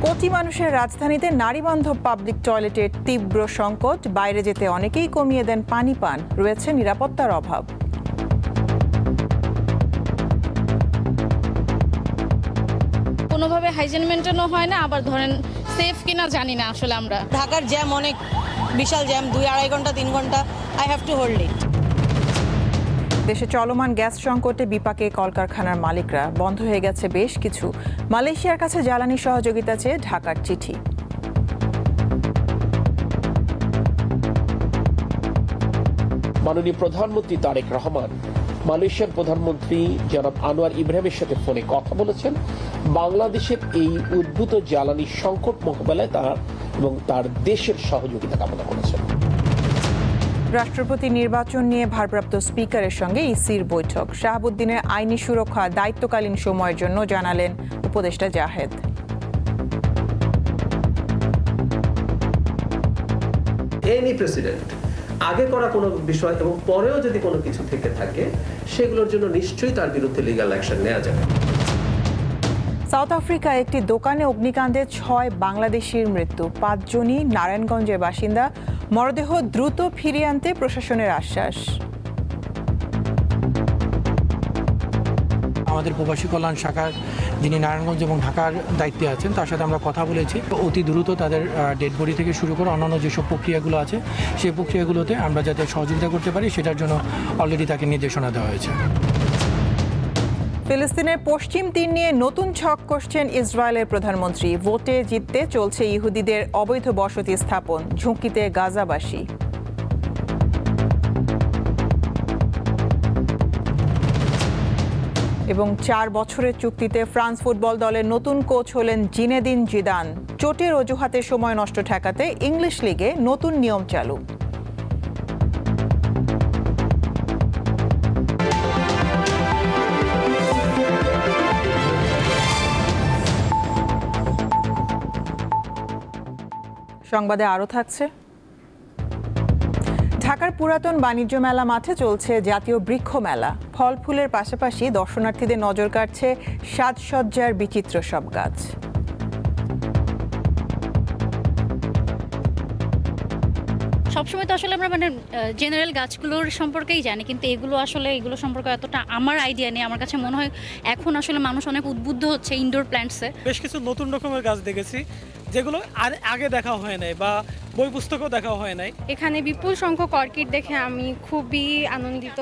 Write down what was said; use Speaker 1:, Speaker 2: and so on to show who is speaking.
Speaker 1: কোটি মানুষের রাজধানীতে নারীবান্ধব পাবলিক টয়লেটের তীব্র সংকট। বাইরে যেতে অনেকেই কমিয়ে দেন পানি পান, রয়েছে নিরাপত্তার অভাব।
Speaker 2: কোনোভাবে হাইজিন মেনটেনও হয় না, আবার ধরেন সেফ কিনা জানি না আসলে আমরা।
Speaker 3: ঢাকার জ্যাম অনেক, বিশাল জ্যাম, 2-2.5 ঘন্টা 3 ঘন্টা। I have to hold it.
Speaker 1: দেশে চলমান গ্যাস সংকটে বিপাকে কলকারখানার মালিকরা। বন্ধ হয়ে গেছে বেশ কিছু। মালয়েশিয়ার কাছে জ্বালানি সহযোগিতা চেয়ে ঢাকার চিঠি।
Speaker 4: মাননীয় প্রধানমন্ত্রী তারেক রহমান মালয়েশিয়ার প্রধানমন্ত্রী জনাব আনোয়ার ইব্রাহিমের সাথে ফোনে কথা বলেছেন। বাংলাদেশের এই উদ্ভূত জ্বালানি সংকট মোকাবেলায় তার এবং তার দেশের সহযোগিতা কামনা করেছেন।
Speaker 1: রাষ্ট্রপতি নির্বাচন নিয়ে ভারপ্রাপ্ত স্পিকারের সঙ্গে ইসির বৈঠক। শাহাবুদ্দিনের আইনি সুরক্ষা দায়িত্বকালীন সময়ের জন্য জানালেন উপদেষ্টা জাহেদ।
Speaker 5: এনি প্রেসিডেন্ট আগে করা কোনো বিষয় এবং পরেও যদি কোনো কিছু থেকে থাকে সেগুলোর জন্য নিশ্চয়ই তার বিরুদ্ধে লিগ্যাল অ্যাকশন নেওয়া যাবে।
Speaker 1: সাউথ আফ্রিকায় একটি দোকানে অগ্নিকাণ্ডে 6 বাংলাদেশির মৃত্যু। 5 জনই নারায়ণগঞ্জের বাসিন্দা। মরদেহ দ্রুত ফিরিয়ে আনতে প্রশাসনের আশ্বাস।
Speaker 6: আমাদের প্রবাসী কল্যাণ শাখার যিনি নারায়ণগঞ্জ এবং ঢাকার দায়িত্বে আছেন তার সাথে আমরা কথা বলেছি। অতি দ্রুত তাদের ডেড বডি থেকে শুরু করে অন্যান্য যেসব প্রক্রিয়াগুলো আছে সেই প্রক্রিয়াগুলোতে আমরা যাতে সহযোগিতা করতে পারি সেটার জন্য অলরেডি তাকে নির্দেশনা দেওয়া হয়েছে।
Speaker 1: ফিলিস্তিনের পশ্চিম তীর নিয়ে নতুন ছক কষছেন ইসরায়েলের প্রধানমন্ত্রী। ভোটে জিততে চলছে ইহুদিদের অবৈধ বসতি স্থাপন, ঝুঁকিতে গাজাবাসী। এবং 4 বছরের চুক্তিতে ফ্রান্স ফুটবল দলের নতুন কোচ হলেন জিনেদিন জিদান। চোটের অজুহাতে সময় নষ্ট ঠেকাতে ইংলিশ লিগে নতুন নিয়ম চালু। সংবাদে আরও থাকছে। ঢাকার পুরাতন বাণিজ্য মেলা মাঠে চলছে জাতীয় বৃক্ষ মেলা। ফল ফুলের পাশাপাশি দর্শনার্থীদের নজর কাড়ছে সাজসজ্জার বিচিত্র সব গাছ।
Speaker 2: সবসময় তো আসলে আমরা জেনারেল গাছগুলোর সম্পর্কেই জানি, কিন্তু এগুলো সম্পর্কে এতটা আমার আইডিয়া নেই। আমার কাছে মনে হয় এখন আসলে মানুষ অনেক উদ্বুদ্ধ হচ্ছে ইনডোর প্ল্যান্টসে।
Speaker 7: বেশ কিছু নতুন রকমের গাছ দেখেছি যেগুলো আগে দেখা হয় নাই বা বই পুস্তকেও দেখা হয় নাই।
Speaker 8: এখানে বিপুল সংখ্যক অর্কিড দেখে আমি খুবই আনন্দিত।